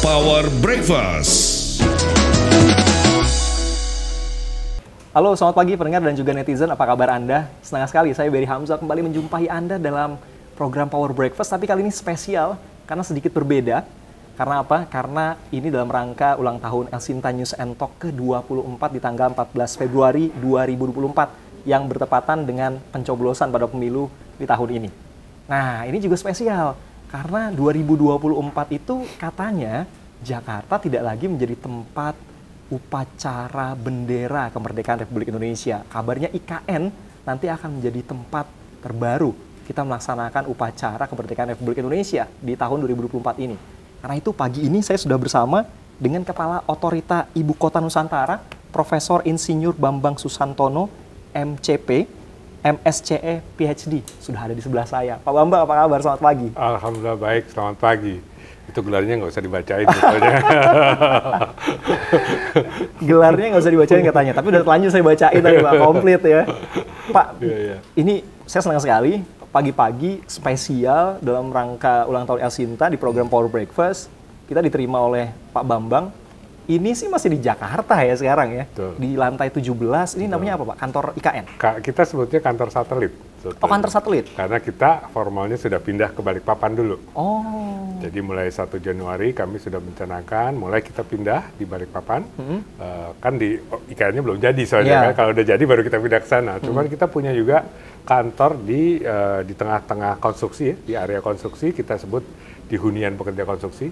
Power Breakfast. Halo, selamat pagi pendengar dan juga netizen. Apa kabar Anda? Senang sekali saya Berry Hamzah kembali menjumpai Anda dalam program Power Breakfast. Tapi kali ini spesial karena sedikit berbeda. Karena apa? Karena ini dalam rangka ulang tahun El Sinta News and Talk ke-24 di tanggal 14 Februari 2024 yang bertepatan dengan pencoblosan pada pemilu di tahun ini. Nah, ini juga spesial karena 2024 itu katanya Jakarta tidak lagi menjadi tempat upacara bendera kemerdekaan Republik Indonesia. Kabarnya IKN nanti akan menjadi tempat terbaru kita melaksanakan upacara kemerdekaan Republik Indonesia di tahun 2024 ini. Karena itu pagi ini saya sudah bersama dengan Kepala Otorita Ibu Kota Nusantara, Profesor Insinyur Bambang Susantono, MCP, MSCE, PhD. Sudah ada di sebelah saya. Pak Bambang, apa kabar? Selamat pagi. Alhamdulillah baik, selamat pagi. Itu gelarnya nggak usah dibacain. Gelarnya nggak usah dibacain katanya, tapi udah terlanjur saya bacain tadi Pak, komplit ya. Pak, ini saya senang sekali, pagi-pagi spesial dalam rangka ulang tahun El Sinta di program Power Breakfast, kita diterima oleh Pak Bambang. Ini sih masih di Jakarta ya sekarang ya, Betul. di lantai 17, ini namanya apa Pak? Kantor IKN? Kita sebutnya kantor satelit. Oh, kantor satelit? Karena kita formalnya sudah pindah ke Balikpapan dulu. Oh. Jadi mulai 1 Januari kami sudah mencanangkan, mulai kita pindah di Balikpapan. Kan di IKN-nya belum jadi soalnya, kan? Kalau udah jadi baru kita pindah ke sana. Cuman kita punya juga kantor di tengah-tengah konstruksi ya, di area konstruksi kita sebut di hunian pekerja konstruksi.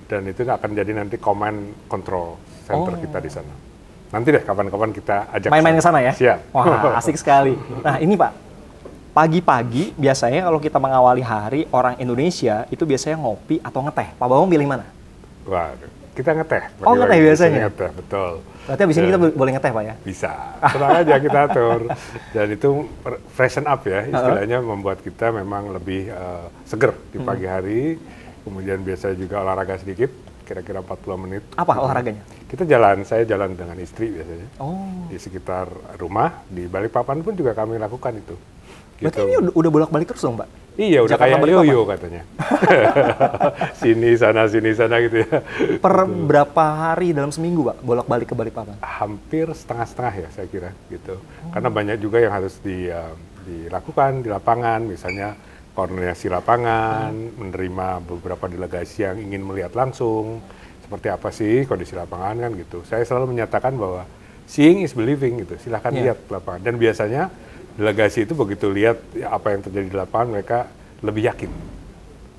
Dan itu akan jadi nanti command control center kita di sana. Nanti deh kapan-kapan kita ajak main-main ke sana ya? Siap. Wah, asik sekali. Nah, ini Pak, pagi-pagi biasanya kalau kita mengawali hari orang Indonesia itu biasanya ngopi atau ngeteh. Pak Bambang pilih mana? Wah, kita ngeteh. Oh, ngeteh biasanya? Ngeteh, betul. Berarti abis ini kita boleh ngeteh Pak ya? Bisa, tenang aja kita atur. Dan itu freshen up ya, istilahnya membuat kita memang lebih seger di pagi hari. Kemudian biasa juga olahraga sedikit, kira-kira 40 menit. Apa olahraganya? Kita jalan, saya jalan dengan istri biasanya. Oh. Di sekitar rumah, di Balikpapan pun juga kami lakukan itu. Berarti ini udah bolak-balik terus dong Pak? Iya, udah Jakarta kayak yoyo katanya. sini sana gitu ya. Per berapa hari dalam seminggu Pak bolak-balik ke Balikpapan? Hampir setengah-setengah ya saya kira gitu. Karena banyak juga yang harus dilakukan di lapangan, misalnya koordinasi lapangan, menerima beberapa delegasi yang ingin melihat langsung seperti apa sih kondisi lapangan kan gitu. Saya selalu menyatakan bahwa seeing is believing gitu. Silahkan lihat lapangan. Dan biasanya delegasi itu begitu lihat apa yang terjadi di lapangan, mereka lebih yakin.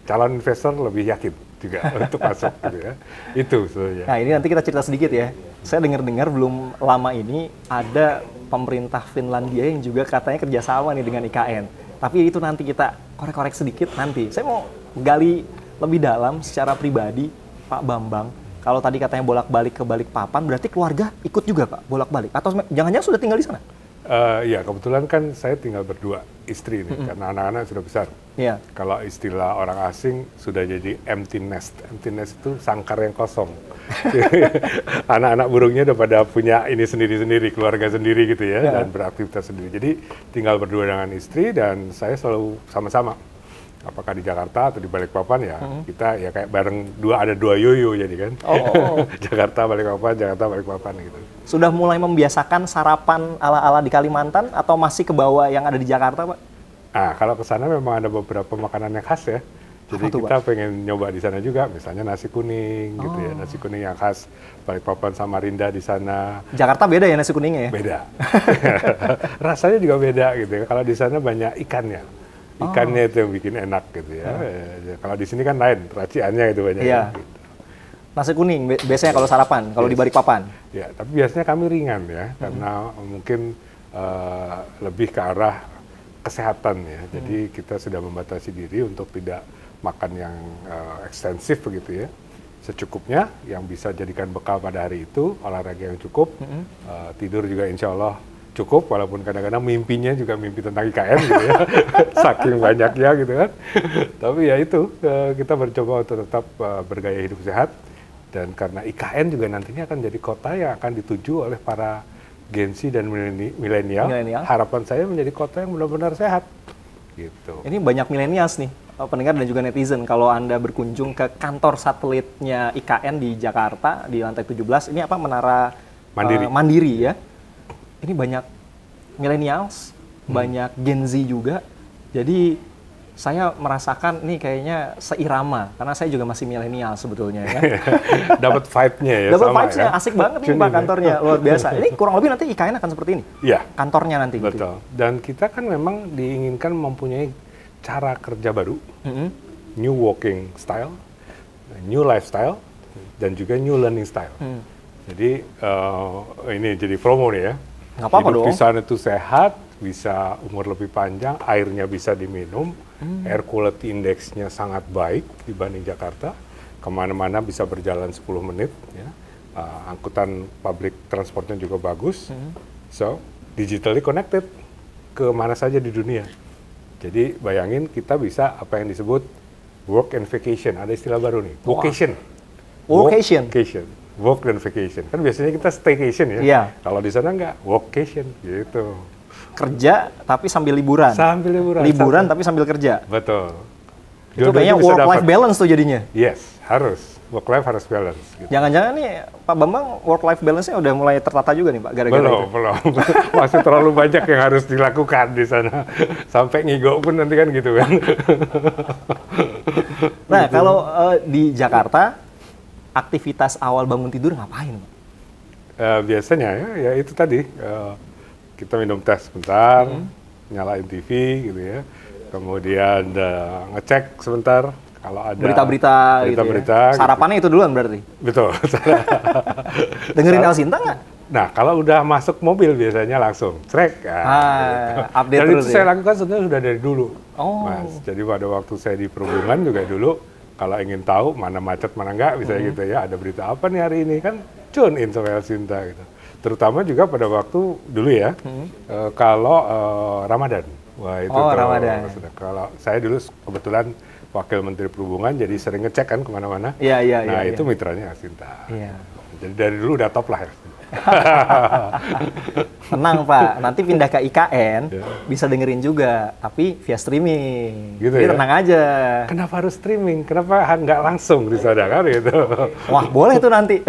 Calon investor lebih yakin juga untuk masuk gitu ya. Itu sebenarnya. Nah, ini nanti kita cerita sedikit ya. Saya dengar-dengar belum lama ini ada pemerintah Finlandia yang juga katanya kerjasama nih dengan IKN. Tapi itu nanti kita korek-korek sedikit nanti. Saya mau gali lebih dalam secara pribadi, Pak Bambang. Kalau tadi katanya bolak-balik ke Balikpapan, berarti keluarga ikut juga Pak bolak-balik? Atau jangan-jangan sudah tinggal di sana? Ya kebetulan kan saya tinggal berdua istri nih, karena anak-anak sudah besar. Iya. Kalau istilah orang asing sudah jadi empty nest. Empty nest itu sangkar yang kosong. Anak-anak burungnya udah pada punya ini sendiri-sendiri, keluarga sendiri gitu ya, dan beraktivitas sendiri. Jadi tinggal berdua dengan istri dan saya selalu sama-sama. Apakah di Jakarta atau di Balikpapan ya, kita ya kayak bareng ada dua yoyo jadi kan. Jakarta, Balikpapan gitu. Sudah mulai membiasakan sarapan ala-ala di Kalimantan atau masih ke bawah yang ada di Jakarta, Pak? Nah, kalau ke sana memang ada beberapa makanan yang khas ya. Jadi kita pengen nyoba di sana juga, misalnya nasi kuning gitu ya, nasi kuning yang khas Balikpapan, Samarinda di sana. Jakarta beda ya nasi kuningnya ya? Beda. Rasanya juga beda gitu ya. Kalau di sana banyak ikannya. Ikannya itu yang bikin enak gitu ya. Kalau di sini kan lain, raciannya itu banyak. Iya. Gitu. Nasi kuning biasanya kalau sarapan, kalau di Balikpapan. Ya, tapi biasanya kami ringan ya, karena mungkin lebih ke arah kesehatan ya. Jadi kita sudah membatasi diri untuk tidak makan yang ekstensif begitu ya. Secukupnya yang bisa jadikan bekal pada hari itu, olahraga yang cukup, tidur juga insya Allah cukup, walaupun kadang-kadang mimpinya juga mimpi tentang IKN gitu ya, saking banyaknya gitu kan. Tapi ya itu, kita mencoba untuk tetap bergaya hidup sehat, dan karena IKN juga nantinya akan jadi kota yang akan dituju oleh para Gen Z dan milenial, harapan saya menjadi kota yang benar-benar sehat. Gitu. Ini banyak milenials nih, pendengar dan juga netizen, kalau Anda berkunjung ke kantor satelitnya IKN di Jakarta, di lantai 17, ini apa, Menara Mandiri ya. Ini banyak millennials, banyak Gen Z juga. Jadi saya merasakan ini kayaknya seirama, karena saya juga masih milenial sebetulnya ya. Dapat vibe-nya ya. Dapat sama, vibes-nya, kan? asik banget nih Pak kantornya, luar biasa. Ini kurang lebih nanti IKN akan seperti ini? Iya. Kantornya nanti? Betul. Gitu. Dan kita kan memang diinginkan mempunyai cara kerja baru, new working style, new lifestyle, dan juga new learning style. Jadi ini jadi promo nih ya. Nggak apa-apa dong. Hidup di sana itu sehat, bisa umur lebih panjang, airnya bisa diminum, air quality index-nya sangat baik dibanding Jakarta, kemana-mana bisa berjalan 10 menit, ya. Angkutan public transportnya juga bagus, so digitally connected ke mana saja di dunia. Jadi bayangin kita bisa apa yang disebut work and vacation, ada istilah baru nih, vocation. Workation. Work dan vacation. Kan biasanya kita staycation ya. Iya. Kalau di sana nggak, workation gitu. Kerja tapi sambil liburan. Sambil liburan. Liburan tapi sambil kerja. Betul. Itu kayaknya work-life balance tuh jadinya. Yes, harus. Work-life harus balance. Gitu. Jangan-jangan nih Pak Bambang work-life balance-nya udah mulai tertata juga nih Pak, gara-gara itu? Belum. Masih terlalu banyak yang harus dilakukan di sana. Sampai ngigo pun nanti kan gitu kan. Nah, kalau di Jakarta, aktivitas awal bangun tidur ngapain Pak? Biasanya ya itu tadi. Kita minum teh sebentar, nyalain TV gitu ya. Kemudian ngecek sebentar kalau ada berita-berita gitu ya. Sarapannya itu duluan berarti? Betul. Dengerin El Sinta nggak? Nah, kalau udah masuk mobil biasanya langsung trek. Update dan terus itu ya? saya lakukan sebenarnya sudah dari dulu. Oh. Mas, jadi pada waktu saya di perhubungan juga dulu, kalau ingin tahu mana macet mana enggak, misalnya gitu ya, ada berita apa nih hari ini, kan tune in sama El Sinta gitu. Terutama juga pada waktu dulu ya, kalau Ramadan. Wah itu Ramadan. Kalau saya dulu kebetulan Wakil Menteri Perhubungan, jadi sering ngecek kan kemana-mana. Iya. Nah itu mitranya El Sinta. Iya. Jadi dari dulu udah top lah ya. Tenang Pak, nanti pindah ke IKN bisa dengerin juga, tapi via streaming. Gitu jadi ya? tenang aja. Kenapa harus streaming? Kenapa nggak langsung di sana kan gitu? Wah boleh tuh nanti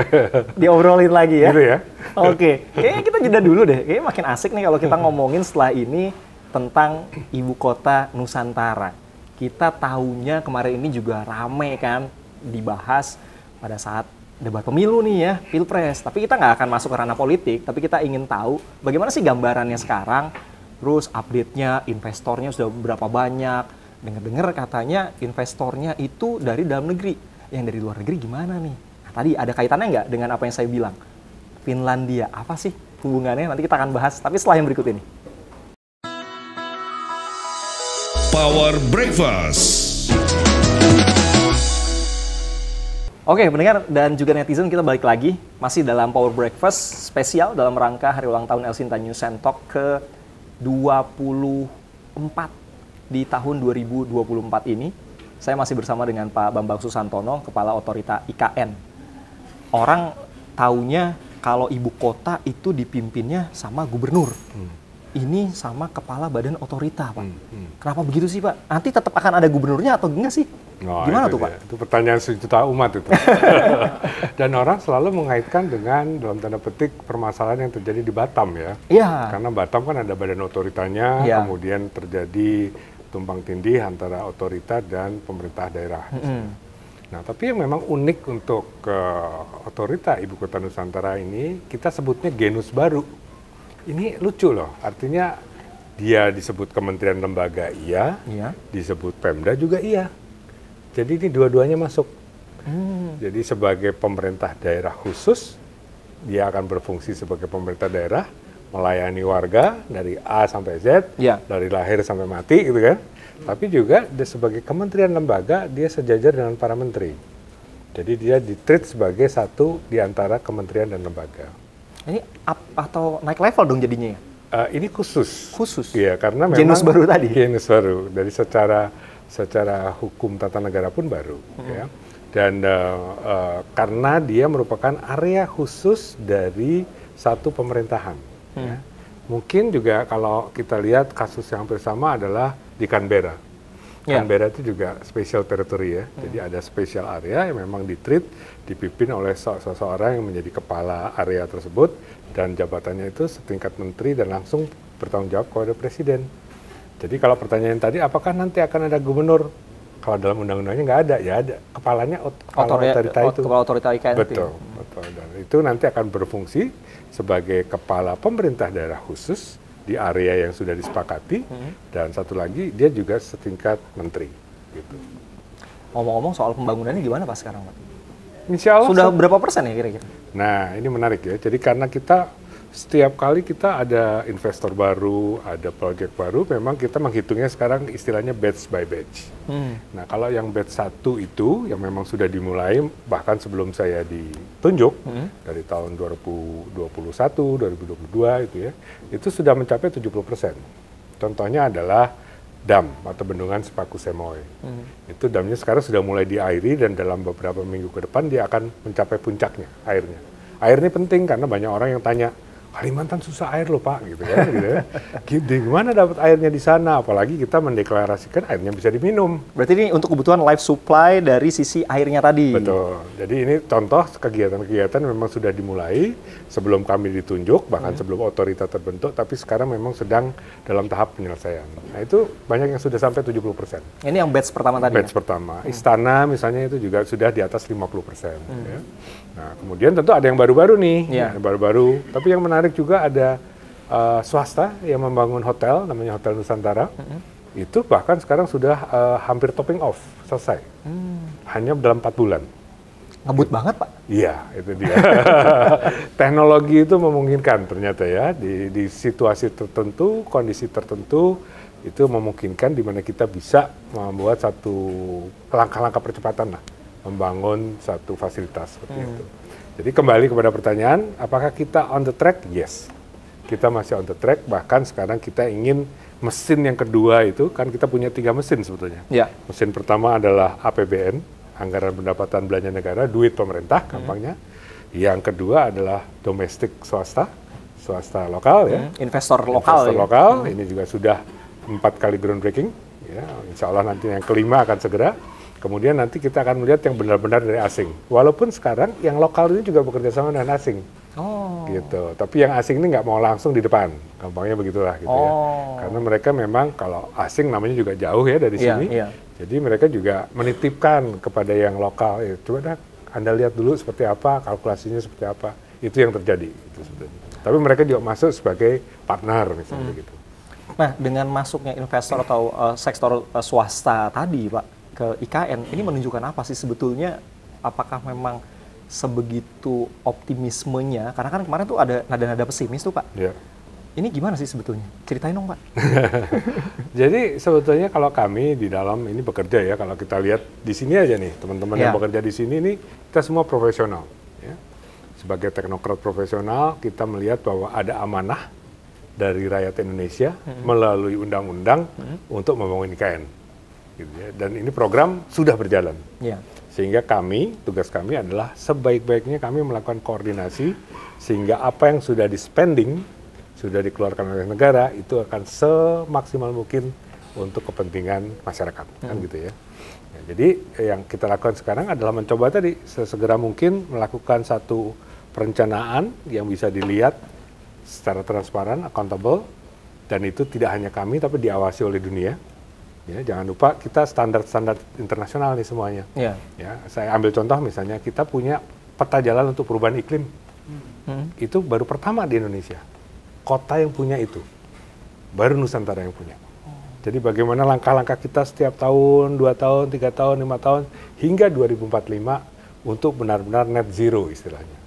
diobrolin lagi ya. Gitu ya? Oke, kayaknya kita jeda dulu deh. Kayaknya makin asik nih kalau kita ngomongin setelah ini tentang ibu kota Nusantara. Kita tahunya kemarin ini juga rame kan dibahas pada saat debat pemilu nih ya, Pilpres. Tapi kita nggak akan masuk ke ranah politik, tapi kita ingin tahu bagaimana sih gambarannya sekarang, terus update-nya, investornya sudah berapa banyak. Dengar-dengar katanya investornya itu dari dalam negeri. Yang dari luar negeri gimana nih? Nah, tadi ada kaitannya nggak dengan apa yang saya bilang? Finlandia, apa sih hubungannya? Nanti kita akan bahas, tapi setelah yang berikut ini. Power Breakfast. Oke, pendengar dan juga netizen, kita balik lagi. Masih dalam Power Breakfast spesial dalam rangka hari ulang tahun El Sinta News and Talk ke-24 di tahun 2024 ini. Saya masih bersama dengan Pak Bambang Susantono, Kepala Otorita IKN. Orang taunya kalau ibu kota itu dipimpinnya sama gubernur. Ini sama kepala badan otorita, Pak. Kenapa begitu sih, Pak? Nanti tetap akan ada gubernurnya atau enggak sih? Gimana tuh, Pak? Itu pertanyaan sejuta umat itu. Dan orang selalu mengaitkan dengan, dalam tanda petik, permasalahan yang terjadi di Batam ya. Iya. Karena Batam kan ada badan otoritanya, kemudian terjadi tumpang tindih antara otorita dan pemerintah daerah. Nah, tapi yang memang unik untuk otorita Ibu Kota Nusantara ini, kita sebutnya genus baru. Ini lucu loh, artinya dia disebut kementerian lembaga iya, disebut Pemda juga iya. Jadi ini dua-duanya masuk. Jadi sebagai pemerintah daerah khusus, dia akan berfungsi sebagai pemerintah daerah, melayani warga dari A sampai Z, dari lahir sampai mati gitu kan. Tapi juga dia sebagai kementerian lembaga, dia sejajar dengan para menteri. Jadi dia di-treat sebagai satu di antara kementerian dan lembaga. Ini up atau naik level dong jadinya ya? Ini khusus. Khusus? Iya, karena memang genus baru tadi? Genus baru. Dari secara hukum tata negara pun baru. Ya. Dan karena dia merupakan area khusus dari satu pemerintahan. Ya. Mungkin juga kalau kita lihat kasus yang hampir sama adalah di Canberra. Canberra itu juga special territory ya. Jadi ada special area yang memang dipimpin oleh seseorang yang menjadi kepala area tersebut dan jabatannya itu setingkat menteri dan langsung bertanggung jawab kepada presiden. Jadi kalau pertanyaan tadi, apakah nanti akan ada gubernur? Kalau dalam undang-undangnya nggak ada, ya ada kepalanya kepala otorita itu. Kepala otorita IKN. Betul. Dan itu nanti akan berfungsi sebagai kepala pemerintah daerah khusus di area yang sudah disepakati, dan satu lagi dia juga setingkat menteri. Gitu. Ngomong-ngomong soal pembangunannya gimana Pak sekarang Pak? Insya Allah Sudah berapa persen ya kira-kira? Nah ini menarik ya, jadi karena kita setiap kali kita ada investor baru, ada proyek baru, memang kita menghitungnya sekarang istilahnya batch by batch. Nah kalau yang batch 1 itu, yang memang sudah dimulai, bahkan sebelum saya ditunjuk, dari tahun 2021, 2022 itu ya, itu sudah mencapai 70%. Contohnya adalah dam atau bendungan Sepaku Semoy. Itu damnya sekarang sudah mulai diairi dan dalam beberapa minggu ke depan dia akan mencapai puncaknya airnya. Air ini penting karena banyak orang yang tanya, Kalimantan susah air loh Pak, gitu kan, gitu ya. Gimana dapat airnya di sana? Apalagi kita mendeklarasikan airnya bisa diminum. Berarti ini untuk kebutuhan life supply dari sisi airnya tadi. Betul. Jadi ini contoh kegiatan-kegiatan memang sudah dimulai sebelum kami ditunjuk, bahkan sebelum otorita terbentuk, tapi sekarang memang sedang dalam tahap penyelesaian. Nah itu banyak yang sudah sampai 70%. Ini yang batch pertama tadi. Batch pertama. Istana misalnya itu juga sudah di atas 50%. Ya. Nah kemudian tentu ada yang baru-baru nih, yang baru-baru. Tapi yang menarik juga ada swasta yang membangun hotel, namanya Hotel Nusantara. Itu bahkan sekarang sudah hampir topping off, selesai. Hanya dalam 4 bulan. Ngebut banget Pak. Iya, itu dia. Teknologi itu memungkinkan ternyata ya, di situasi tertentu, kondisi tertentu, itu memungkinkan di mana kita bisa membuat satu langkah-langkah percepatan lah, membangun satu fasilitas seperti itu. Jadi kembali kepada pertanyaan, apakah kita on the track? Yes, kita masih on the track. Bahkan sekarang kita ingin mesin yang kedua itu, kan kita punya 3 mesin sebetulnya. Mesin pertama adalah APBN, Anggaran Pendapatan Belanja Negara, duit pemerintah, gampangnya. Yang kedua adalah domestik swasta lokal ya. Investor lokal. Investor lokal, ini juga sudah 4 kali groundbreaking. Ya, insya Allah nanti yang kelima akan segera. Kemudian nanti kita akan melihat yang benar-benar dari asing. Walaupun sekarang yang lokal ini juga bekerja sama dengan asing. Gitu. Tapi yang asing ini nggak mau langsung di depan. Gampangnya begitulah gitu ya. Karena mereka memang kalau asing namanya juga jauh ya dari sini. Jadi mereka juga menitipkan kepada yang lokal. Coba dah Anda lihat dulu seperti apa, kalkulasinya seperti apa. Itu yang terjadi. Itu sebetulnya. Tapi mereka juga masuk sebagai partner misalnya begitu. Nah, dengan masuknya investor atau sektor swasta tadi Pak, ke IKN, ini menunjukkan apa sih sebetulnya? Apakah memang sebegitu optimismenya? Karena kan kemarin tuh ada nada-nada pesimis tuh Pak. Ini gimana sih sebetulnya? Ceritain dong Pak. Jadi sebetulnya kalau kami di dalam ini bekerja ya, kalau kita lihat di sini aja nih, teman-teman yang bekerja di sini nih, kita semua profesional. Ya. Sebagai teknokrat profesional, kita melihat bahwa ada amanah dari rakyat Indonesia melalui undang-undang untuk membangun IKN. Gitu ya. Dan ini program sudah berjalan. Sehingga tugas kami adalah sebaik-baiknya kami melakukan koordinasi sehingga apa yang sudah di-spending, sudah dikeluarkan oleh negara, itu akan semaksimal mungkin untuk kepentingan masyarakat. Kan gitu ya. Jadi yang kita lakukan sekarang adalah mencoba tadi sesegera mungkin melakukan satu perencanaan yang bisa dilihat secara transparan, accountable, dan itu tidak hanya kami tapi diawasi oleh dunia. Ya, jangan lupa kita standar-standar internasional nih semuanya. Ya, saya ambil contoh misalnya kita punya peta jalan untuk perubahan iklim. Itu baru pertama di Indonesia. Kota yang punya itu. Baru Nusantara yang punya. Jadi bagaimana langkah-langkah kita setiap tahun, 2 tahun, 3 tahun, 5 tahun, hingga 2045 untuk benar-benar net zero istilahnya.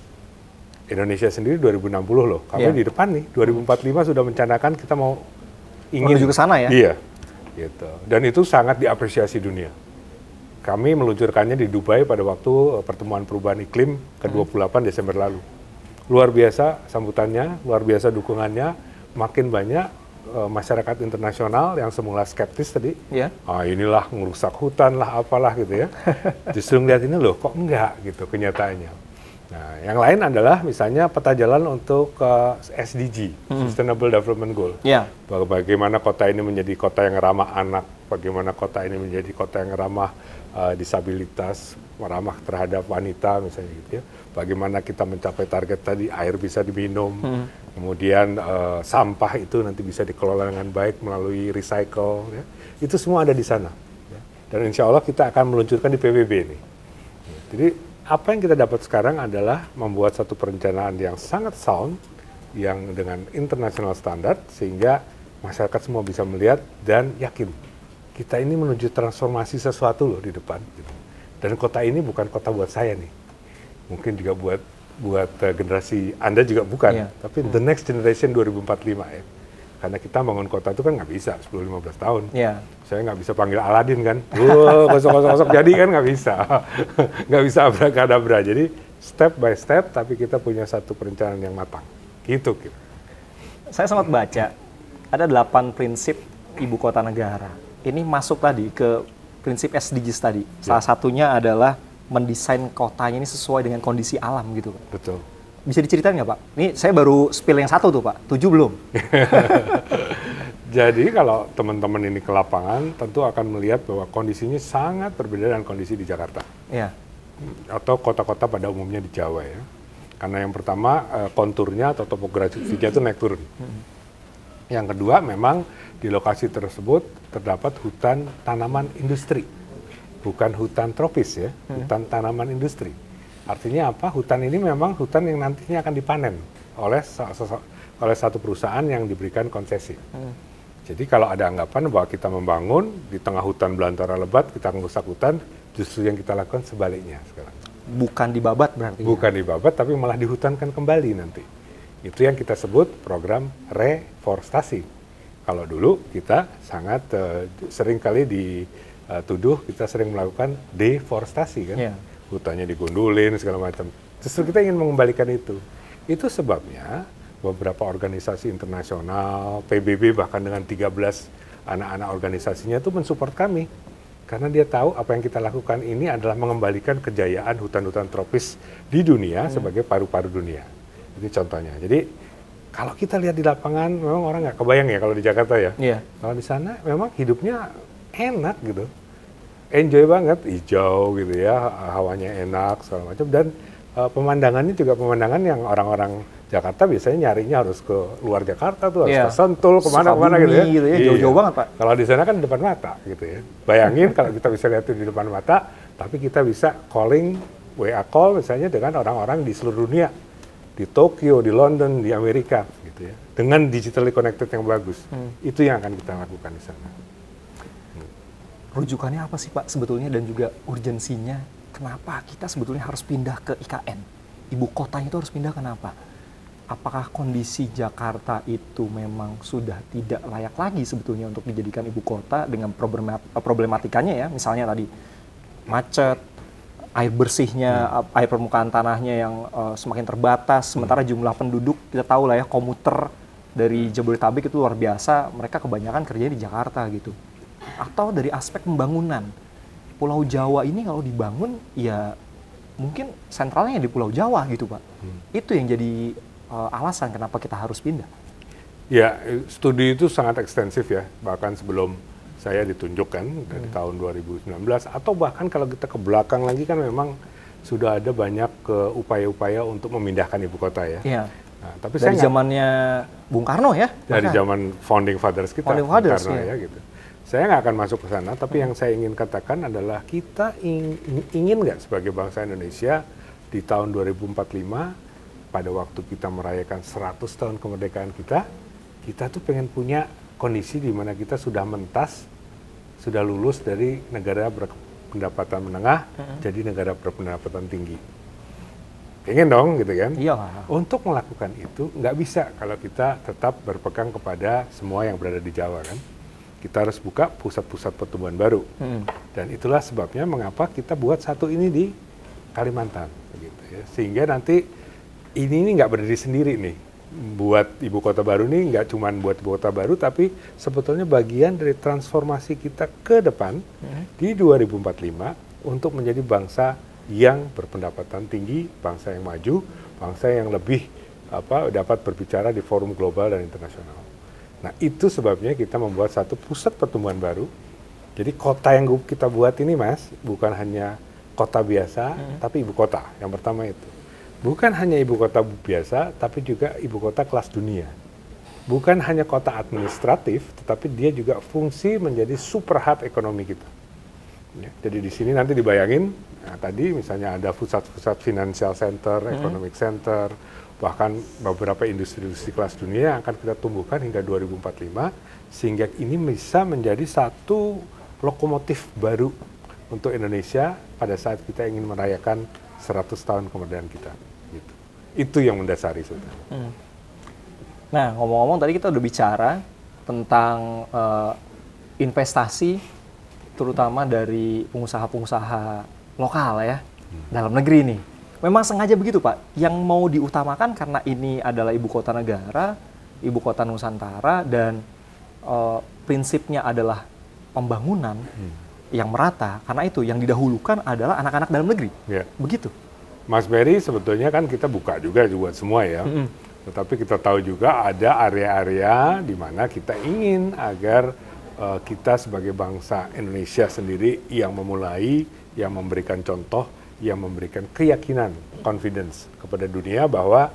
Indonesia sendiri 2060 loh. Kami di depan nih, 2045 sudah mencanangkan kita ingin menuju ke sana ya? Iya. Gitu. Dan itu sangat diapresiasi dunia. Kami meluncurkannya di Dubai pada waktu pertemuan perubahan iklim ke-28 Desember lalu. Luar biasa sambutannya, luar biasa dukungannya, makin banyak masyarakat internasional yang semula skeptis tadi, inilah ngerusak hutan lah, apalah gitu ya. Justru ngeliat ini loh, kok enggak gitu kenyataannya. Nah, yang lain adalah misalnya peta jalan untuk SDG, Sustainable Development Goal. Bagaimana kota ini menjadi kota yang ramah anak, bagaimana kota ini menjadi kota yang ramah disabilitas, ramah terhadap wanita misalnya gitu ya. Bagaimana kita mencapai target tadi, air bisa diminum, kemudian sampah itu nanti bisa dikelola dengan baik melalui recycle, ya. Itu semua ada di sana. Ya. Dan insya Allah kita akan meluncurkan di PBB ini. Jadi apa yang kita dapat sekarang adalah membuat satu perencanaan yang sangat sound, yang dengan international standard, sehingga masyarakat semua bisa melihat dan yakin kita ini menuju transformasi sesuatu loh di depan. Gitu. Dan kota ini bukan kota buat saya nih, mungkin juga buat generasi Anda juga bukan, tapi the next generation 2045 ya. Karena kita bangun kota itu kan nggak bisa 10-15 tahun. Saya nggak bisa panggil Aladin kan, gosok-gosok jadi kan nggak bisa, nggak bisa abrakadabra. Jadi step by step, tapi kita punya satu perencanaan yang matang. Gitu. Saya sempat baca, ada 8 prinsip ibu kota negara. Ini masuk tadi ke prinsip SDGs tadi. Salah satunya adalah mendesain kotanya ini sesuai dengan kondisi alam gitu. Betul. Bisa diceritain nggak Pak? Ini saya baru spill yang 1 tuh Pak, 7 belum? Jadi kalau teman-teman ini ke lapangan, tentu akan melihat bahwa kondisinya sangat berbeda dengan kondisi di Jakarta. Iya. Atau kota-kota pada umumnya di Jawa ya. Karena yang pertama konturnya atau topografinya itu naik turun. Yang kedua memang di lokasi tersebut terdapat hutan tanaman industri, bukan hutan tropis ya, hutan tanaman industri. Artinya apa? Hutan ini memang hutan yang nantinya akan dipanen oleh satu perusahaan yang diberikan konsesi. Jadi kalau ada anggapan bahwa kita membangun di tengah hutan belantara lebat, kita merusak hutan, justru yang kita lakukan sebaliknya sekarang. Bukan dibabat berarti? Bukan dibabat, tapi malah dihutankan kembali nanti. Itu yang kita sebut program reforestasi. Kalau dulu kita sangat sering kali dituduh kita sering melakukan deforestasi kan. Hutannya digundulin segala macam. Justru kita ingin mengembalikan itu. Itu sebabnya beberapa organisasi internasional, PBB bahkan dengan 13 anak-anak organisasinya itu mensupport kami. Karena dia tahu apa yang kita lakukan ini adalah mengembalikan kejayaan hutan-hutan tropis di dunia sebagai paru-paru dunia. Itu contohnya. Jadi kalau kita lihat di lapangan, memang orang nggak kebayang ya kalau di Jakarta ya. Kalau di sana memang hidupnya enak gitu. Enjoy banget, hijau gitu ya, hawanya enak, segala macam. Dan pemandangannya juga pemandangan yang orang-orang Jakarta biasanya nyarinya harus ke luar Jakarta tuh, harus ke Sentul, kemana-mana gitu ya. Jauh-jauh banget Pak. Kalau di sana kan depan mata gitu ya. Bayangin kalau kita bisa lihat itu di depan mata, tapi kita bisa calling, WA call misalnya dengan orang-orang di seluruh dunia. Di Tokyo, di London, di Amerika gitu ya. Dengan digitally connected yang bagus. Itu yang akan kita lakukan di sana. Rujukannya apa sih Pak sebetulnya dan juga urgensinya? Kenapa kita sebetulnya harus pindah ke IKN? Ibu kotanya itu harus pindah kenapa? Apakah kondisi Jakarta itu memang sudah tidak layak lagi sebetulnya untuk dijadikan ibu kota dengan problematikanya ya? Misalnya tadi macet, air bersihnya, air permukaan tanahnya yang semakin terbatas, sementara jumlah penduduk kita tahu lah ya, komuter dari Jabodetabek itu luar biasa, mereka kebanyakan kerjanya di Jakarta gitu. Atau dari aspek pembangunan, Pulau Jawa ini kalau dibangun ya mungkin sentralnya di Pulau Jawa gitu Pak. Itu yang jadi alasan kenapa kita harus pindah. Ya, studi itu sangat ekstensif ya, bahkan sebelum saya ditunjukkan dari tahun 2019, atau bahkan kalau kita ke belakang lagi kan memang sudah ada banyak upaya-upaya untuk memindahkan ibu kota ya. Nah, tapi dari zamannya Bung Karno ya? Dari zaman founding fathers kita, Bung Karno ya gitu. Saya nggak akan masuk ke sana, tapi yang saya ingin katakan adalah kita ingin nggak sebagai bangsa Indonesia di tahun 2045, pada waktu kita merayakan 100 tahun kemerdekaan kita tuh pengen punya kondisi di mana kita sudah mentas, sudah lulus dari negara berpendapatan menengah, jadi negara berpendapatan tinggi. Pengen dong gitu kan? Iya. Untuk melakukan itu nggak bisa kalau kita tetap berpegang kepada semua yang berada di Jawa kan. Kita harus buka pusat-pusat pertumbuhan baru. Dan itulah sebabnya mengapa kita buat satu ini di Kalimantan. Gitu ya. Sehingga nanti ini nggak berdiri sendiri nih. Buat ibu kota baru nih nggak cuma buat ibu kota baru, tapi sebetulnya bagian dari transformasi kita ke depan di 2045 untuk menjadi bangsa yang berpendapatan tinggi, bangsa yang maju, bangsa yang lebih dapat berbicara di forum global dan internasional. Nah itu sebabnya kita membuat satu pusat pertumbuhan baru Jadi kota yang kita buat ini, Mas, bukan hanya kota biasa, tapi ibu kota. Yang pertama itu. Bukan hanya ibu kota biasa, tapi juga ibu kota kelas dunia. Bukan hanya kota administratif, tetapi dia juga fungsi menjadi super hub ekonomi kita. Ya, jadi di sini nanti dibayangin, nah, tadi misalnya ada pusat-pusat financial center, economic center, bahkan beberapa industri-industri kelas dunia yang akan kita tumbuhkan hingga 2045, sehingga ini bisa menjadi satu lokomotif baru untuk Indonesia pada saat kita ingin merayakan 100 tahun kemerdekaan kita. Gitu. Itu yang mendasari sebenarnya. Nah, ngomong-ngomong tadi kita udah bicara tentang investasi, terutama dari pengusaha-pengusaha lokal ya, dalam negeri nih. Memang sengaja begitu Pak, yang mau diutamakan karena ini adalah ibu kota negara, ibu kota Nusantara, dan prinsipnya adalah pembangunan yang merata, karena itu yang didahulukan adalah anak-anak dalam negeri. Ya. Begitu. Mas Berry, sebetulnya kan kita buka juga buat semua ya. Tetapi kita tahu juga ada area-area di mana kita ingin agar kita sebagai bangsa Indonesia sendiri yang memulai, yang memberikan contoh, yang memberikan keyakinan, confidence kepada dunia bahwa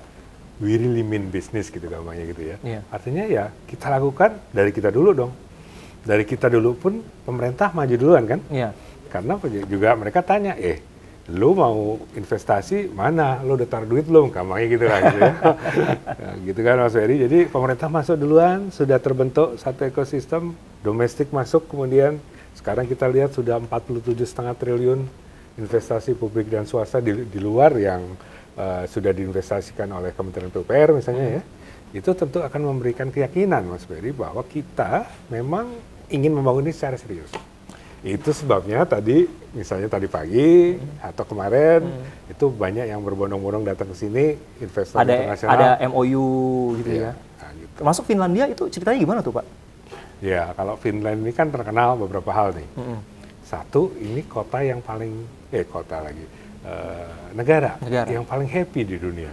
we really mean business gitu namanya gitu ya. Yeah. Artinya ya kita lakukan dari kita dulu dong. Dari kita dulu pun pemerintah maju duluan kan? Yeah. Karena juga mereka tanya, lu mau investasi mana? Lu udah taruh duit belum? Kampanye gitu kan. Gitu, ya. Nah, gitu kan Mas Ferry. Jadi pemerintah masuk duluan, sudah terbentuk satu ekosistem, domestik masuk, kemudian sekarang kita lihat sudah 47,5 triliun investasi publik dan swasta di luar yang sudah diinvestasikan oleh Kementerian PUPR misalnya ya. Itu tentu akan memberikan keyakinan Mas Ferry bahwa kita memang ingin membangun ini secara serius. Itu sebabnya tadi, misalnya tadi pagi atau kemarin, itu banyak yang berbondong-bondong datang ke sini, investor internasional. Ada MOU gitu ya. Nah, gitu. Termasuk Finlandia itu ceritanya gimana tuh Pak? Ya, kalau Finland ini kan terkenal beberapa hal nih. Satu, ini kota yang paling, negara yang paling happy di dunia.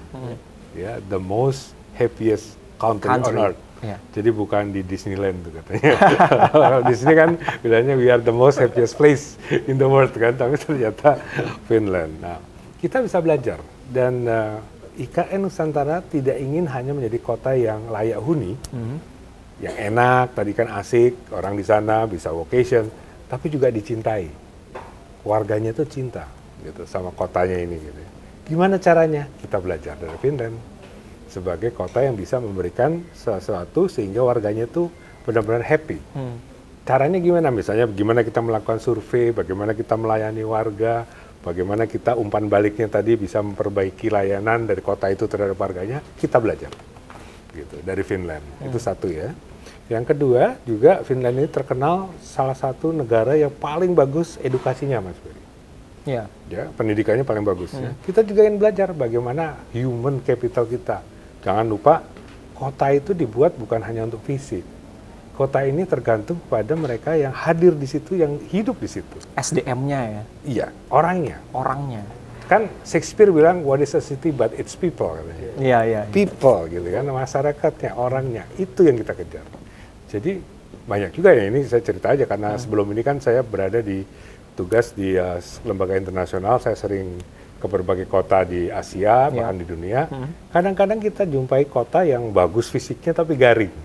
Ya, the most happiest country. On earth. Yeah. Jadi bukan di Disneyland tuh katanya. Di sini kan bilangnya we are the most happiest place in the world kan, tapi ternyata Finland. Nah, kita bisa belajar dan IKN Nusantara tidak ingin hanya menjadi kota yang layak huni, yang enak, tadi kan asik, orang di sana bisa vacation, tapi juga dicintai. Warganya tuh cinta gitu sama kotanya ini gitu. Gimana caranya? Kita belajar dari Finland sebagai kota yang bisa memberikan sesuatu sehingga warganya tuh benar-benar happy. Caranya gimana? Misalnya bagaimana kita melakukan survei, bagaimana kita melayani warga, bagaimana kita umpan baliknya tadi bisa memperbaiki layanan dari kota itu terhadap warganya, kita belajar. Gitu, dari Finland. Itu satu ya. Yang kedua, juga Finland ini terkenal salah satu negara yang paling bagus edukasinya, Mas Ferry. Yeah. Ya, pendidikannya paling bagus. Ya. Kita juga ingin belajar bagaimana human capital kita. Jangan lupa, kota itu dibuat bukan hanya untuk fisik. Kota ini tergantung pada mereka yang hadir di situ, yang hidup di situ. SDM-nya ya? Iya, orangnya. Orangnya. Kan Shakespeare bilang, what is a city but it's people. Iya, iya. People, gitu kan, masyarakatnya, orangnya. Itu yang kita kejar. Jadi, banyak juga ya, ini saya cerita aja, karena sebelum ini kan saya berada di tugas di lembaga internasional, saya sering ke berbagai kota di Asia, bahkan di dunia. Kadang-kadang kita jumpai kota yang bagus fisiknya tapi garing.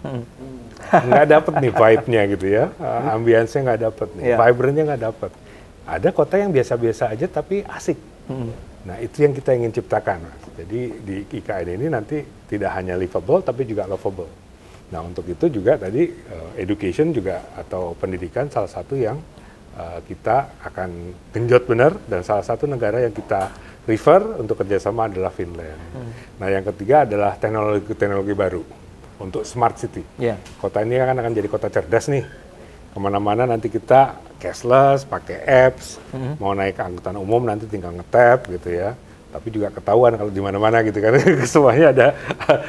Nggak dapet nih vibe-nya gitu ya, ambience-nya nggak dapet nih, vibrant-nya nggak dapet. Ada kota yang biasa-biasa aja tapi asik. Nah itu yang kita ingin ciptakan. Jadi di IKN ini nanti tidak hanya livable tapi juga lovable. Nah untuk itu juga tadi education juga atau pendidikan salah satu yang kita akan genjot benar, dan salah satu negara yang kita refer untuk kerjasama adalah Finland. Nah yang ketiga adalah teknologi baru untuk smart city. Kota ini akan jadi kota cerdas nih. Kemana-mana nanti kita cashless, pakai apps, mau naik angkutan umum nanti tinggal nge-tap gitu ya. Tapi juga ketahuan kalau di mana-mana gitu kan, semuanya ada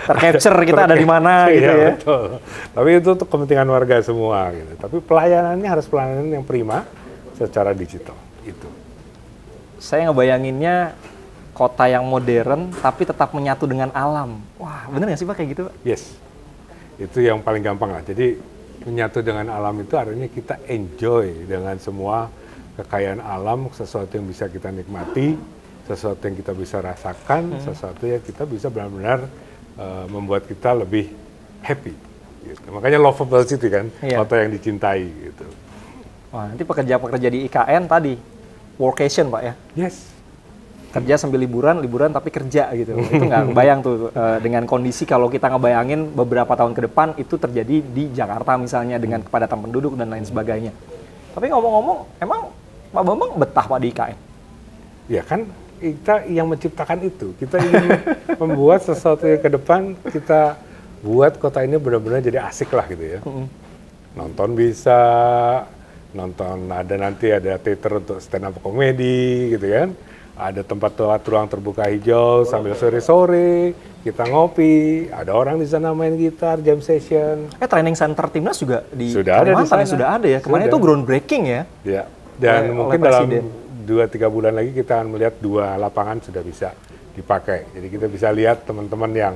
tercapture kita ada di mana gitu ya. Betul. Tapi itu untuk kepentingan warga semua gitu. Tapi pelayanannya harus pelayanan yang prima secara digital itu. Saya ngebayanginnya kota yang modern tapi tetap menyatu dengan alam. Wah, bener nggak sih Pak kayak gitu Pak? Yes. Itu yang paling gampang lah. Jadi Menyatu dengan alam itu artinya kita enjoy dengan semua kekayaan alam, sesuatu yang bisa kita nikmati, sesuatu yang kita bisa rasakan, sesuatu yang kita bisa benar-benar membuat kita lebih happy. Gitu. Makanya lovable city kan, kota yang dicintai gitu. Wah, nanti pekerja-pekerja di IKN tadi workation Pak ya? Yes. Kerja sambil liburan tapi kerja gitu. Itu nggak kebayang tuh dengan kondisi kalau kita ngebayangin beberapa tahun ke depan itu terjadi di Jakarta misalnya dengan kepadatan penduduk dan lain sebagainya. Tapi ngomong-ngomong, emang Pak Bambang betah Pak di IKN? Ya kan, kita yang menciptakan itu. Kita ingin membuat sesuatu yang ke depan, kita buat kota ini benar-benar jadi asik lah gitu ya. Nonton bisa, nanti ada teater untuk stand up comedy gitu kan. Ada tempat ruang terbuka hijau sambil sore-sore, kita ngopi, ada orang di sana main gitar, jam session. Training center timnas juga di sudah Kalimantan ada di sana. Sudah ada ya. Kemarin itu groundbreaking ya. Ya. Dan mungkin dalam 2-3 bulan lagi kita akan melihat 2 lapangan sudah bisa dipakai. Jadi kita bisa lihat teman-teman yang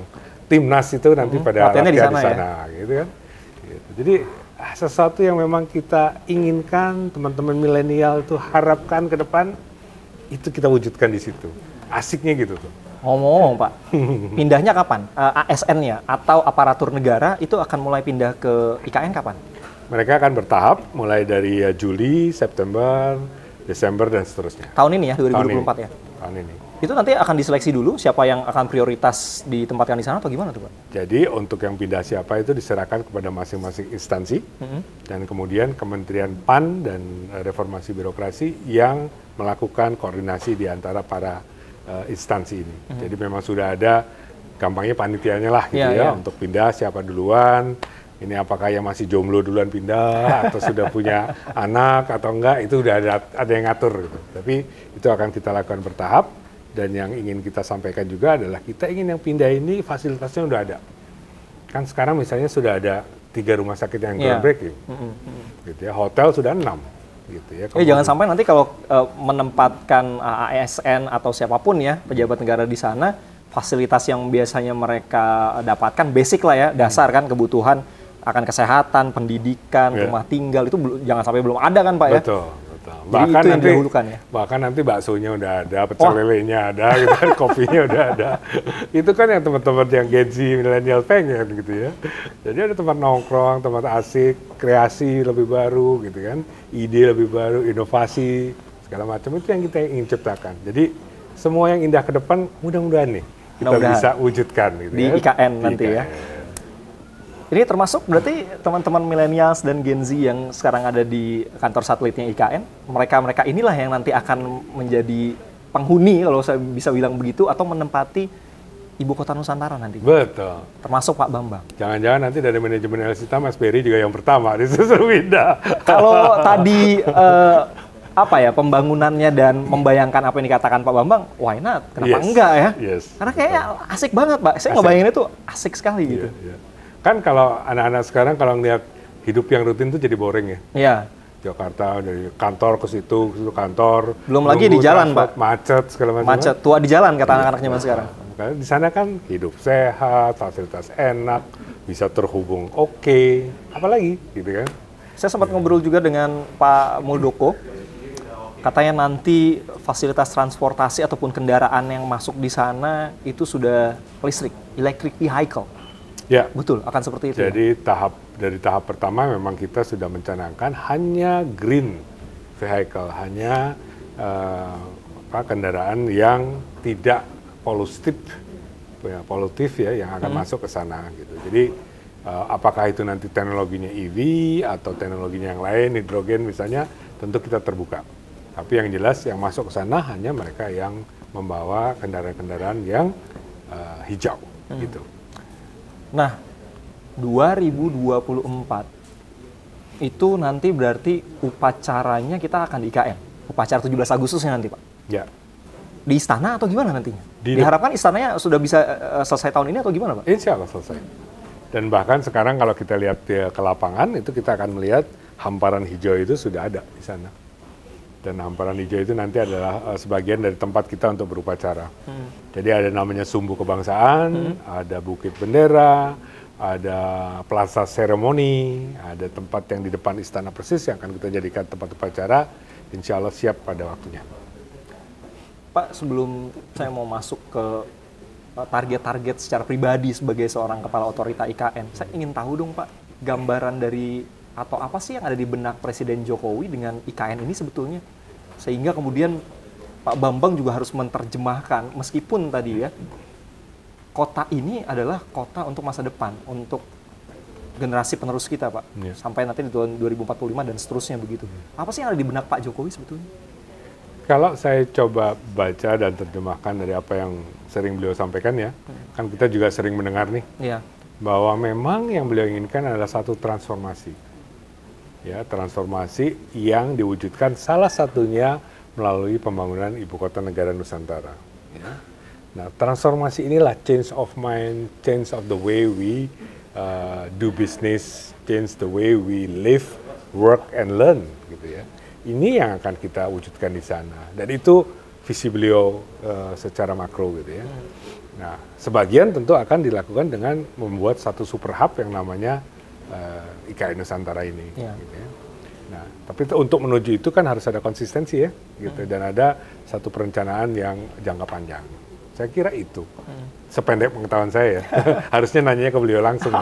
timnas itu nanti pada latihan di sana ya? Gitu kan. Gitu. Jadi sesuatu yang memang kita inginkan, teman-teman milenial itu harapkan ke depan, itu kita wujudkan di situ. Asiknya gitu tuh. Ngomong Pak, pindahnya kapan? ASN-nya atau aparatur negara itu akan mulai pindah ke IKN kapan? Mereka akan bertahap mulai dari Juli, September, Desember dan seterusnya. Tahun ini ya, 2024 ya? Tahun ini. Itu nanti akan diseleksi dulu siapa yang akan prioritas ditempatkan di sana atau gimana tuh Pak? Jadi untuk yang pindah siapa itu diserahkan kepada masing-masing instansi dan kemudian Kementerian PAN dan Reformasi Birokrasi yang melakukan koordinasi di antara para instansi ini. Jadi memang sudah ada gampangnya panitianya lah gitu untuk pindah siapa duluan. Ini apakah yang masih jomblo duluan pindah atau sudah punya anak atau enggak, itu udah ada yang ngatur gitu. Tapi itu akan kita lakukan bertahap dan yang ingin kita sampaikan juga adalah kita ingin yang pindah ini fasilitasnya udah ada. Kan sekarang misalnya sudah ada 3 rumah sakit yang groundbreaking. Gitu ya, hotel sudah 6 gitu ya. Jangan sampai nanti kalau menempatkan ASN atau siapapun ya pejabat negara di sana, fasilitas yang biasanya mereka dapatkan basic lah ya, dasar kan kebutuhan akan kesehatan, pendidikan, rumah tinggal itu jangan sampai belum ada kan Pak ya? Betul. Bahkan nanti ya? Bahkan nanti baksonya udah ada, pecel lelenya ada, gitu kan, kopinya udah ada. Itu kan yang teman-teman yang Gen Z milenial pengen gitu ya. Jadi ada tempat nongkrong, tempat asik, kreasi lebih baru gitu kan, ide lebih baru, inovasi segala macam itu yang kita ingin ciptakan. Jadi semua yang indah ke depan mudah-mudahan nih kita bisa wujudkan gitu di IKN nanti ya. Ini termasuk berarti teman-teman millennials dan Gen Z yang sekarang ada di kantor satelitnya IKN, mereka inilah yang nanti akan menjadi penghuni kalau saya bisa bilang begitu atau menempati ibu kota Nusantara nanti. Betul. Termasuk Pak Bambang. Jangan-jangan nanti dari manajemen Elsita Mas Berry juga yang pertama disuruh pindah. Kalau tadi pembangunannya dan membayangkan apa yang dikatakan Pak Bambang, why not? Kenapa enggak ya? Karena kayaknya asik banget Pak. Saya ngebayangin itu asik sekali gitu. Kan kalau anak-anak sekarang kalau ngeliat hidup yang rutin tuh jadi boring ya. Iya. Jakarta dari kantor ke situ kantor. Belum lagi di jalan Pak. Macet segala macam. Macet, tua di jalan kata anak-anak zaman sekarang. Di sana kan hidup sehat, fasilitas enak, bisa terhubung oke. Apalagi gitu kan. Saya sempat ngobrol juga dengan Pak Muldoko. Katanya nanti fasilitas transportasi ataupun kendaraan yang masuk di sana itu sudah listrik, electric vehicle. Ya, betul, akan seperti itu. Jadi dari tahap pertama memang kita sudah mencanangkan hanya green vehicle, hanya kendaraan yang tidak polutif ya yang akan masuk ke sana gitu. Jadi apakah itu nanti teknologinya EV atau teknologinya yang lain, hidrogen misalnya, tentu kita terbuka. Tapi yang jelas yang masuk ke sana hanya mereka yang membawa kendaraan-kendaraan yang hijau gitu. Nah, 2024 itu nanti berarti upacaranya kita akan di IKN. Upacara 17 Agustusnya nanti, Pak. Ya. Di istana atau gimana nantinya? Diharapkan istananya sudah bisa selesai tahun ini atau gimana, Pak? Insya Allah selesai. Dan bahkan sekarang kalau kita lihat ke lapangan, itu kita akan melihat hamparan hijau itu sudah ada di sana. Dan hamparan hijau itu nanti adalah sebagian dari tempat kita untuk berupacara. Jadi ada namanya Sumbu Kebangsaan, ada Bukit Bendera, ada plaza seremoni, ada tempat yang di depan Istana Persis yang akan kita jadikan tempat upacara, insya Allah siap pada waktunya. Pak, sebelum saya mau masuk ke target-target secara pribadi sebagai seorang kepala otorita IKN, saya ingin tahu dong Pak, gambaran dari atau apa sih yang ada di benak Presiden Jokowi dengan IKN ini sebetulnya? Sehingga kemudian Pak Bambang juga harus menerjemahkan, meskipun tadi ya, kota ini adalah kota untuk masa depan, untuk generasi penerus kita Pak, sampai nanti di tahun 2045 dan seterusnya begitu. Apa sih yang ada di benak Pak Jokowi sebetulnya? Kalau saya coba baca dan terjemahkan dari apa yang sering beliau sampaikan ya, kan kita juga sering mendengar nih, bahwa memang yang beliau inginkan adalah satu transformasi. Ya, transformasi yang diwujudkan salah satunya melalui pembangunan Ibu Kota Negara Nusantara. Ya. Nah, transformasi inilah change of mind, change of the way we do business, change the way we live, work, and learn, gitu ya. Ini yang akan kita wujudkan di sana, dan itu visi beliau secara makro, gitu ya. Nah, sebagian tentu akan dilakukan dengan membuat satu super hub yang namanya IKN Nusantara ini. Gitu ya. Nah, tapi untuk menuju itu kan harus ada konsistensi ya, gitu, dan ada satu perencanaan yang jangka panjang. Saya kira itu, sependek pengetahuan saya ya. Harusnya nanyanya ke beliau langsung.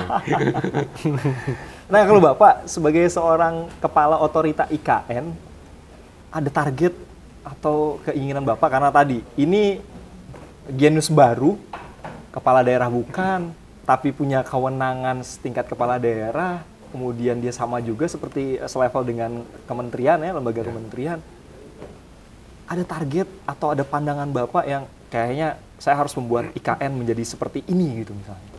Nah, kalau Bapak sebagai seorang kepala otorita IKN, ada target atau keinginan Bapak, karena tadi ini genus baru, kepala daerah bukan, tapi punya kewenangan setingkat kepala daerah, kemudian dia sama juga seperti selevel dengan kementerian ya, lembaga kementerian. Ada target atau ada pandangan Bapak yang kayaknya saya harus membuat IKN menjadi seperti ini gitu misalnya?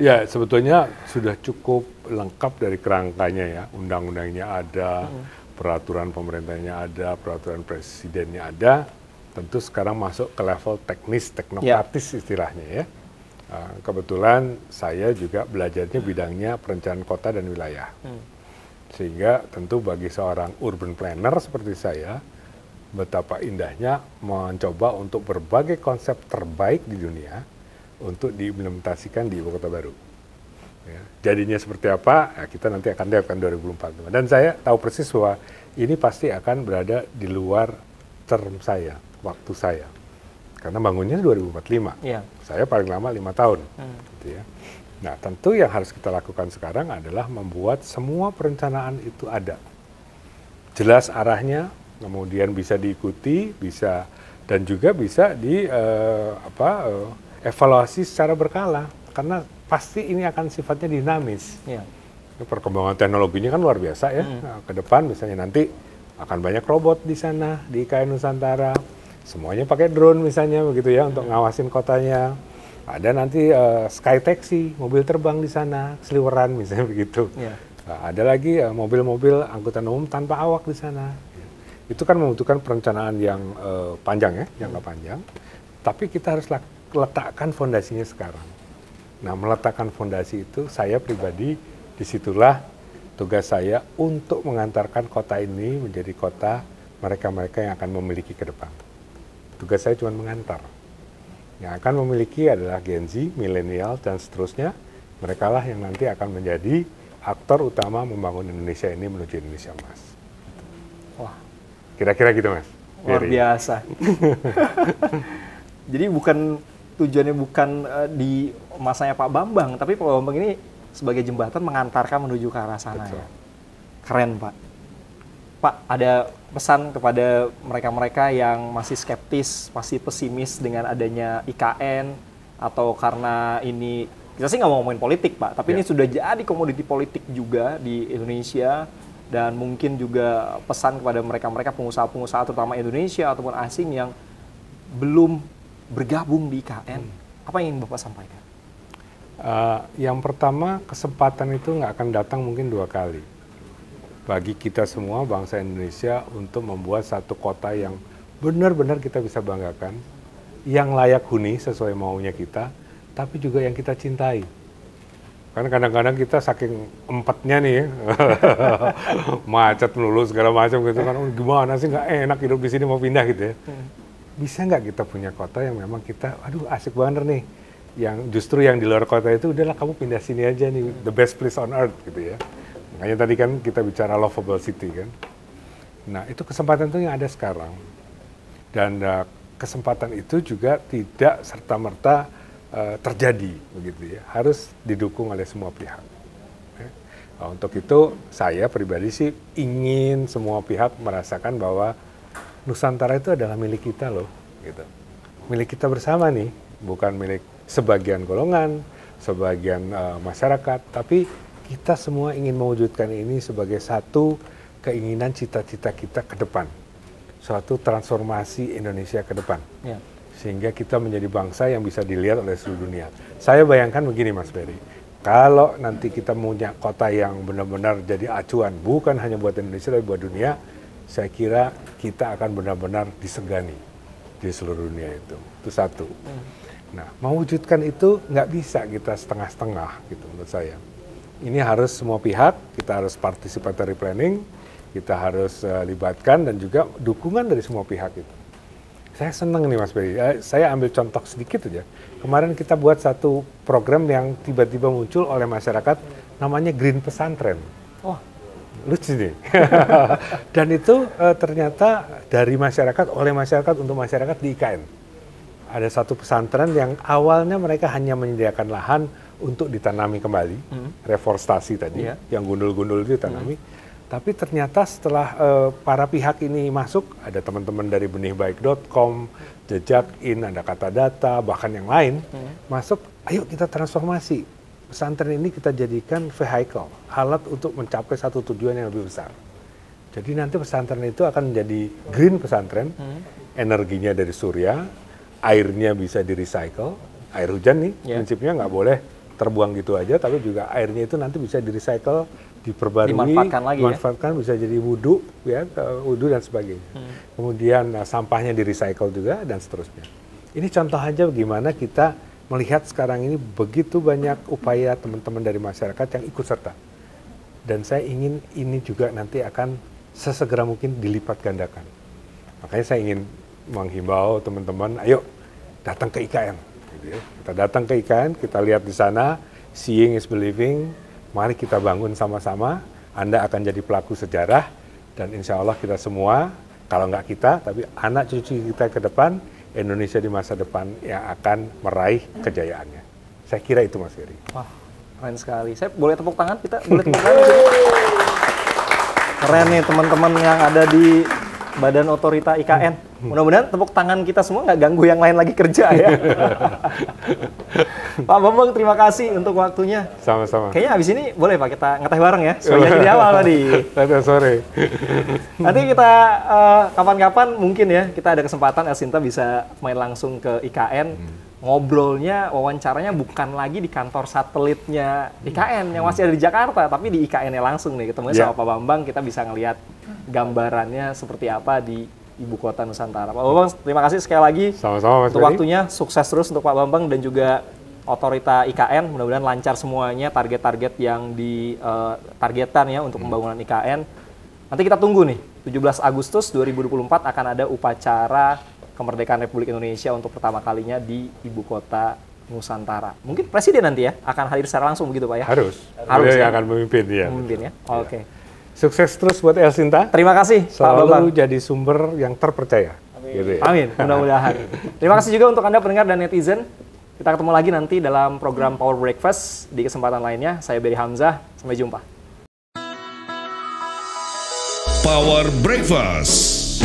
Ya, sebetulnya sudah cukup lengkap dari kerangkanya ya. Undang-undangnya ada, peraturan pemerintahnya ada, peraturan presidennya ada. Tentu sekarang masuk ke level teknis, teknokratis istilahnya ya. Kebetulan saya juga belajarnya bidangnya perencanaan kota dan wilayah. Sehingga tentu bagi seorang urban planner seperti saya, betapa indahnya mencoba untuk berbagai konsep terbaik di dunia untuk diimplementasikan di ibu kota baru. Ya, jadinya seperti apa, ya kita nanti akan lihat kan 2045. Dan saya tahu persis bahwa ini pasti akan berada di luar term saya, waktu saya. Karena bangunnya 2045. Ya. Saya paling lama 5 tahun. Gitu ya. Nah, tentu yang harus kita lakukan sekarang adalah membuat semua perencanaan itu ada. Jelas arahnya, kemudian bisa diikuti, bisa dan juga bisa evaluasi secara berkala. Karena pasti ini akan sifatnya dinamis. Ya. Perkembangan teknologinya kan luar biasa ya. Nah, ke depan misalnya nanti akan banyak robot di sana, di IKN Nusantara. Semuanya pakai drone misalnya begitu ya untuk ngawasin kotanya. Ada nanti sky taxi, mobil terbang di sana, seliweran misalnya begitu. Ya. Nah, ada lagi mobil-mobil angkutan umum tanpa awak di sana. Itu kan membutuhkan perencanaan yang panjang ya, jangka panjang. Tapi kita harus letakkan fondasinya sekarang. Nah, meletakkan fondasi itu saya pribadi disitulah tugas saya untuk mengantarkan kota ini menjadi kota mereka-mereka yang akan memiliki ke depan. Tugas saya cuma mengantar. Yang akan memiliki adalah Gen Z, milenial, dan seterusnya. Mereka lah yang nanti akan menjadi aktor utama membangun Indonesia ini menuju Indonesia Emas. Wah, kira-kira gitu Mas. Luar biasa. Jadi tujuannya bukan di masanya Pak Bambang, tapi Pak Bambang ini sebagai jembatan mengantarkan menuju ke arah sana. Ya. Keren Pak. Pak, ada pesan kepada mereka-mereka yang masih skeptis, masih pesimis dengan adanya IKN, atau karena ini, kita sih nggak mau ngomongin politik Pak, tapi ini sudah jadi komoditi politik juga di Indonesia, dan mungkin juga pesan kepada mereka-mereka pengusaha-pengusaha terutama Indonesia ataupun asing yang belum bergabung di IKN, apa yang ingin Bapak sampaikan? Yang pertama, kesempatan itu nggak akan datang mungkin 2 kali. Bagi kita semua bangsa Indonesia untuk membuat satu kota yang benar-benar kita bisa banggakan, yang layak huni sesuai maunya kita, tapi juga yang kita cintai. Karena kadang-kadang kita saking empatnya nih, macet melulu segala macam gitu kan, gimana sih nggak enak hidup di sini mau pindah gitu ya. Bisa nggak kita punya kota yang memang kita, aduh asik banget nih, yang justru yang di luar kota itu udahlah kamu pindah sini aja nih, the best place on earth gitu ya. Makanya tadi kan kita bicara lovable city kan. Nah itu kesempatan itu yang ada sekarang. Dan kesempatan itu juga tidak serta-merta terjadi begitu ya. Harus didukung oleh semua pihak. Nah, untuk itu saya pribadi sih ingin semua pihak merasakan bahwa Nusantara itu adalah milik kita loh, gitu. Milik kita bersama nih, bukan milik sebagian golongan, sebagian masyarakat, tapi kita semua ingin mewujudkan ini sebagai satu keinginan cita-cita kita ke depan, suatu transformasi Indonesia ke depan, ya. Sehingga kita menjadi bangsa yang bisa dilihat oleh seluruh dunia. Saya bayangkan begini Mas Ferry, kalau nanti kita punya kota yang benar-benar jadi acuan, bukan hanya buat Indonesia tapi buat dunia, saya kira kita akan benar-benar disegani di seluruh dunia itu satu. Nah, mewujudkan itu nggak bisa kita setengah-setengah gitu menurut saya. Ini harus semua pihak, kita harus participatory planning, kita harus libatkan dan juga dukungan dari semua pihak itu. Saya senang nih Mas Ferry, saya ambil contoh sedikit aja. Kemarin kita buat satu program yang tiba-tiba muncul oleh masyarakat, namanya Green Pesantren. Wah, lucu nih. Dan itu ternyata dari masyarakat, oleh masyarakat untuk masyarakat di IKN. Ada satu pesantren yang awalnya mereka hanya menyediakan lahan untuk ditanami kembali, reforestasi tadi, yang gundul-gundul itu ditanami. Tapi ternyata setelah para pihak ini masuk, ada teman-teman dari benihbaik.com, Jejakin, ada Kata Data, bahkan yang lain, masuk, ayo kita transformasi. Pesantren ini kita jadikan vehicle, alat untuk mencapai satu tujuan yang lebih besar. Jadi nanti pesantren itu akan menjadi green pesantren, energinya dari surya, airnya bisa di-recycle, air hujan nih, prinsipnya nggak boleh terbuang gitu aja, tapi juga airnya itu nanti bisa di-recycle, diperbarui, dimanfaatkan bisa jadi wudhu, ya, wudhu dan sebagainya. Kemudian sampahnya di-recycle juga dan seterusnya. Ini contoh aja bagaimana kita melihat sekarang ini begitu banyak upaya teman-teman dari masyarakat yang ikut serta. Dan saya ingin ini juga nanti akan sesegera mungkin dilipat gandakan. Makanya saya ingin menghimbau teman-teman, ayo datang ke IKN. Gitu ya. Kita datang ke IKN, kita lihat di sana, seeing is believing, mari kita bangun sama-sama, Anda akan jadi pelaku sejarah, dan insya Allah kita semua, kalau nggak kita, tapi anak cucu kita ke depan, Indonesia di masa depan yang akan meraih kejayaannya. Saya kira itu Mas Ferry. Wah, keren sekali. Saya boleh tepuk tangan? Kita boleh tepuk tangan? Keren nih teman-teman yang ada di Badan Otorita IKN. Mudah-mudahan tepuk tangan kita semua nggak ganggu yang lain lagi kerja ya. Pak Bambang, terima kasih untuk waktunya. Sama-sama. Kayaknya habis ini boleh Pak kita ngeteh bareng ya, sesuai di awal tadi. Sore. Nanti kita kapan-kapan mungkin ya, kita ada kesempatan Elsinta bisa main langsung ke IKN. Ngobrolnya, wawancaranya bukan lagi di kantor satelitnya IKN yang masih ada di Jakarta, tapi di IKN-nya langsung nih, ketemunya sama Pak Bambang, kita bisa ngelihat gambarannya seperti apa di Ibu Kota Nusantara. Pak Bambang, terima kasih sekali lagi. Sama-sama Mas untuk waktunya, sukses terus untuk Pak Bambang dan juga Otorita IKN, mudah-mudahan lancar semuanya, target-target yang ditargetkan ya untuk pembangunan IKN. Nanti kita tunggu nih, 17 Agustus 2024 akan ada upacara kemerdekaan Republik Indonesia untuk pertama kalinya di Ibu Kota Nusantara. Mungkin Presiden nanti ya akan hadir secara langsung begitu Pak ya? Harus ya? Akan memimpin ya. Memimpin ya, oke. Sukses terus buat Elsinta. Terima kasih Pak Bambang. Selalu jadi sumber yang terpercaya. Amin, gitu ya. Amin. Mudah-mudahan. Terima kasih juga untuk Anda pendengar dan netizen. Kita ketemu lagi nanti dalam program Power Breakfast di kesempatan lainnya. Saya Berry Hamzah. Sampai jumpa. Power Breakfast.